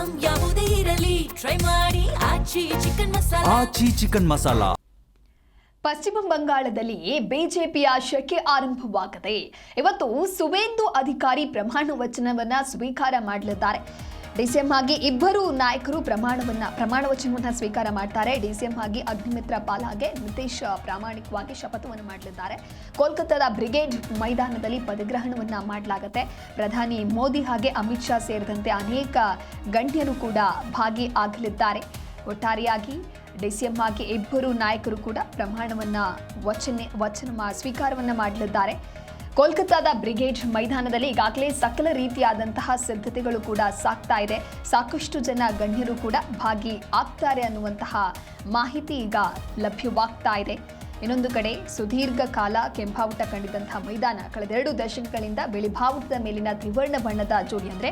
Item ಯಾವುದೇ ಇರಲಿ try ಮಾಡಿ ಆಚಿ ಚಿಕನ್ ಮಸಾಲಾ. ಪಶ್ಚಿಮ ಬಂಗಾಳದಲ್ಲಿ ಬಿಜೆಪಿಯ ಶಕೆ ಆರಂಭವಾಗಿದೆ. ಇವತ್ತು ಸುವೇಂದು ಅಧಿಕಾರಿ ಪ್ರಮಾಣ ವಚನವನ್ನ ಸ್ವೀಕಾರ ಮಾಡಲಿದ್ದಾರೆ. ಡಿಸಿಎಂ ಆಗಿ ಇಬ್ಬರು ನಾಯಕರು ಪ್ರಮಾಣ ವಚನವನ್ನ ಸ್ವೀಕಾರ ಮಾಡ್ತಾರೆ. ಡಿಸಿಎಂ ಆಗಿ ಅಗ್ನಿಮಿತ್ರ ಪಾಲ್ ಹಾಗೆ ನಿತೀಶ್ ಪ್ರಾಮಾಣಿಕವಾಗಿ ಶಪಥವನ್ನು ಮಾಡಲಿದ್ದಾರೆ. ಕೋಲ್ಕತ್ತಾದ ಬ್ರಿಗೇಡ್ ಮೈದಾನದಲ್ಲಿ ಪದಗ್ರಹಣವನ್ನ ಮಾಡಲಾಗುತ್ತೆ. ಪ್ರಧಾನಿ ಮೋದಿ ಹಾಗೆ ಅಮಿತ್ ಶಾ ಸೇರಿದಂತೆ ಅನೇಕ ಗಣ್ಯರು ಕೂಡ ಭಾಗಿಯಾಗಲಿದ್ದಾರೆ. ಒಟ್ಟಾರೆಯಾಗಿ ಡಿಸಿಎಂ ಆಗಿ ಇಬ್ಬರು ನಾಯಕರು ಕೂಡ ಸ್ವೀಕಾರವನ್ನ ಮಾಡಲಿದ್ದಾರೆ. ಕೋಲ್ಕತ್ತಾದ ಬ್ರಿಗೇಡ್ ಮೈದಾನದಲ್ಲಿ ಈಗಾಗಲೇ ಸಕಲ ರೀತಿಯಾದಂತಹ ಸಿದ್ಧತೆಗಳು ಕೂಡ ಸಾಗ್ತಾ ಇದೆ. ಸಾಕಷ್ಟು ಜನ ಗಣ್ಯರು ಕೂಡ ಭಾಗಿಯಾಗ್ತಾರೆ ಅನ್ನುವಂತಹ ಮಾಹಿತಿ ಈಗ ಲಭ್ಯವಾಗ್ತಾ ಇದೆ. ಇನ್ನೊಂದು ಕಡೆ ಸುದೀರ್ಘ ಕಾಲ ಕೆಂಪಾವುಟ ಕಂಡಿದ್ದಂತಹ ಮೈದಾನ ಕಳೆದ 2 ದಶಕಗಳಿಂದ ಬಿಳಿ ಬಾವುಟದ ಮೇಲಿನ ತ್ರಿವರ್ಣ ಬಣ್ಣದ ಜೋಡಿ ಅಂದರೆ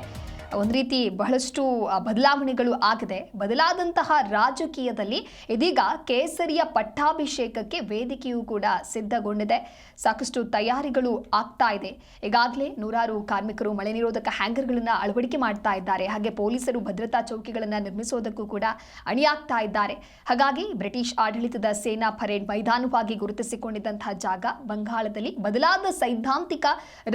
ಒಂದು ರೀತಿ ಬಹಳಷ್ಟು ಬದಲಾವಣೆಗಳು ಆಗಿದೆ. ಬದಲಾದಂತಹ ರಾಜಕೀಯದಲ್ಲಿ ಇದೀಗ ಕೇಸರಿಯ ಪಟ್ಟಾಭಿಷೇಕಕ್ಕೆ ವೇದಿಕೆಯೂ ಕೂಡ ಸಿದ್ಧಗೊಂಡಿದೆ. ಸಾಕಷ್ಟು ತಯಾರಿಗಳು ಆಗ್ತಾ ಇದೆ. ಈಗಾಗಲೇ ನೂರಾರು ಕಾರ್ಮಿಕರು ಮಳೆ ನಿರೋಧಕ ಹ್ಯಾಂಗರ್ಗಳನ್ನು ಅಳವಡಿಕೆ ಮಾಡ್ತಾ ಇದ್ದಾರೆ. ಹಾಗೆ ಪೊಲೀಸರು ಭದ್ರತಾ ಚೌಕಿಗಳನ್ನು ನಿರ್ಮಿಸೋದಕ್ಕೂ ಕೂಡ ಅಣಿಯಾಗ್ತಾ ಇದ್ದಾರೆ. ಹಾಗಾಗಿ ಬ್ರಿಟಿಷ್ ಆಡಳಿತದ ಸೇನಾ ಪರೇಡ್ ಮೈದಾನವಾಗಿ ಗುರುತಿಸಿಕೊಂಡಿದ್ದಂತಹ ಜಾಗ ಬಂಗಾಳದಲ್ಲಿ ಬದಲಾದ ಸೈದ್ಧಾಂತಿಕ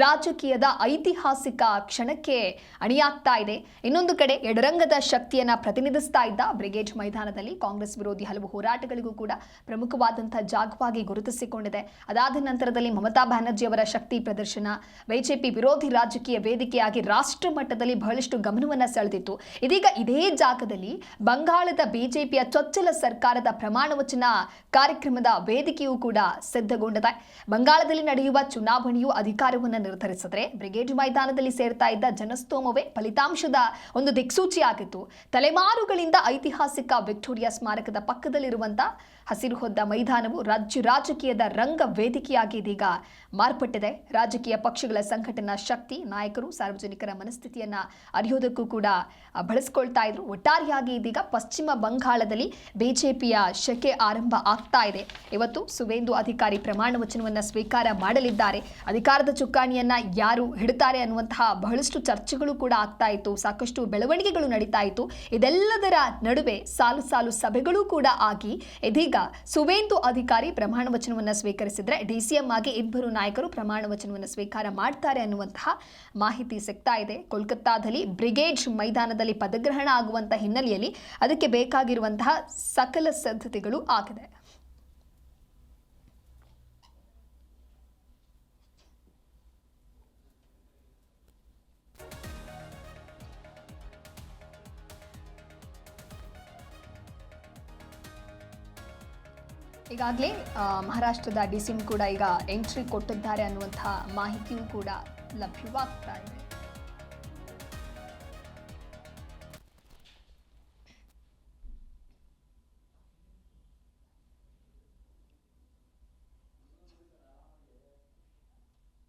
ರಾಜಕೀಯದ ಐತಿಹಾಸಿಕ ಕ್ಷಣಕ್ಕೆ ಅಣಿಯಾಗ್ತಾ ಇದೆ. ಇನ್ನೊಂದು ಕಡೆ ಎಡರಂಗದ ಶಕ್ತಿಯನ್ನ ಪ್ರತಿನಿಧಿಸ್ತಾ ಇದ್ದ ಬ್ರಿಗೇಡ್ ಮೈದಾನದಲ್ಲಿ ಕಾಂಗ್ರೆಸ್ ವಿರೋಧಿ ಹಲವು ಹೋರಾಟಗಳಿಗೂ ಕೂಡ ಪ್ರಮುಖವಾದಂತಹ ಜಾಗವಾಗಿ ಗುರುತಿಸಿಕೊಂಡಿದೆ. ಅದಾದ ನಂತರದಲ್ಲಿ ಮಮತಾ ಬ್ಯಾನರ್ಜಿ ಅವರ ಶಕ್ತಿ ಪ್ರದರ್ಶನ ಬಿಜೆಪಿ ವಿರೋಧಿ ರಾಜಕೀಯ ವೇದಿಕೆಯಾಗಿ ರಾಷ್ಟ್ರ ಮಟ್ಟದಲ್ಲಿ ಬಹಳಷ್ಟು ಗಮನವನ್ನ ಸೆಳೆದಿತ್ತು. ಇದೀಗ ಇದೇ ಜಾಗದಲ್ಲಿ ಬಂಗಾಳದ ಬಿಜೆಪಿಯ ಚೊಚ್ಚಲ ಸರ್ಕಾರದ ಪ್ರಮಾಣ ವಚನ ಕಾರ್ಯಕ್ರಮದ ವೇದಿಕೆಯೂ ಕೂಡ ಸಿದ್ಧಗೊಂಡಿದೆ. ಬಂಗಾಳದಲ್ಲಿ ನಡೆಯುವ ಚುನಾವಣೆಯು ಅಧಿಕಾರವನ್ನು ನಿರ್ಧರಿಸಿದ್ರೆ ಬ್ರಿಗೇಡ್ ಮೈದಾನದಲ್ಲಿ ಸೇರ್ತಾ ಇದ್ದ ಜನಸ್ತೋಮವೇ ಫಲಿತಾಂಶದ ಒಂದು ದಿಕ್ಸೂಚಿಯಾಗಿತ್ತು. ತಲೆಮಾರುಗಳಿಂದ ಐತಿಹಾಸಿಕ ವಿಕ್ಟೋರಿಯಾ ಸ್ಮಾರಕದ ಪಕ್ಕದಲ್ಲಿರುವಂತಹ ಹಸಿರು ಹೊದ್ದ ಮೈದಾನವು ರಾಜಕೀಯದ ರಂಗ ವೇದಿಕೆಯಾಗಿ ಇದೀಗ ಮಾರ್ಪಟ್ಟಿದೆ. ರಾಜಕೀಯ ಪಕ್ಷಗಳ ಸಂಘಟನಾ ಶಕ್ತಿ ನಾಯಕರು ಸಾರ್ವಜನಿಕರ ಮನಸ್ಥಿತಿಯನ್ನ ಅರಿಯೋದಕ್ಕೂ ಕೂಡ ಬಳಸ್ಕೊಳ್ತಾ ಇದ್ರು. ಒಟ್ಟಾರೆಯಾಗಿ ಇದೀಗ ಪಶ್ಚಿಮ ಬಂಗಾಳದಲ್ಲಿ ಬಿಜೆಪಿಯ ಶಕೆ ಆರಂಭ ಆಗ್ತಾ ಇದೆ. ಇವತ್ತು ಸುವೇಂದು ಅಧಿಕಾರಿ ಪ್ರಮಾಣ ವಚನವನ್ನ ಸ್ವೀಕಾರ ಮಾಡಲಿದ್ದಾರೆ. ಅಧಿಕಾರದ ಚುಕ್ಕಾಣಿಯನ್ನ ಯಾರು ಹಿಡಿತಾರೆ ಅನ್ನುವಂತಹ ಬಹಳಷ್ಟು ಚರ್ಚೆಗಳು ಕೂಡ ಆಗ್ತಾ ಇತ್ತು. ಸಾಕಷ್ಟು ಬೆಳವಣಿಗೆಗಳು ನಡೀತಾ ಇತ್ತು. ಇದೆಲ್ಲದರ ನಡುವೆ ಸಾಲು ಸಾಲು ಸಭೆಗಳು ಕೂಡ ಆಗಿ ಇದೀಗ ಸುವೇಂದು ಅಧಿಕಾರಿ ಪ್ರಮಾಣ ವಚನವನ್ನ ಸ್ವೀಕರಿಸಿದ್ರೆ ಡಿಸಿಎಂ ಆಗಿ ಇಬ್ಬರು ನಾಯಕರು ಪ್ರಮಾಣ ವಚನವನ್ನು ಸ್ವೀಕಾರ ಮಾಡ್ತಾರೆ ಅನ್ನುವಂತಹ ಮಾಹಿತಿ ಸಿಗ್ತಾ ಇದೆ. ಕೋಲ್ಕತ್ತಾದಲ್ಲಿ ಬ್ರಿಗೇಡ್ ಮೈದಾನದಲ್ಲಿ ಪದಗ್ರಹಣ ಆಗುವಂತಹ ಹಿನ್ನೆಲೆಯಲ್ಲಿ ಅದಕ್ಕೆ ಬೇಕಾಗಿರುವಂತಹ ಸಕಲ ಸಿದ್ಧತೆಗಳು ಆಗಿದೆ. ಈಗಾಗಲೇ ಮಹಾರಾಷ್ಟ್ರದ ಡಿಸಿಎಂ ಕೂಡ ಈಗ ಎಂಟ್ರಿ ಕೊಟ್ಟಿದ್ದಾರೆ ಅನ್ನುವಂತಹ ಮಾಹಿತಿಯೂ ಕೂಡ ಲಭ್ಯವಾಗ್ತಾ ಇದೆ.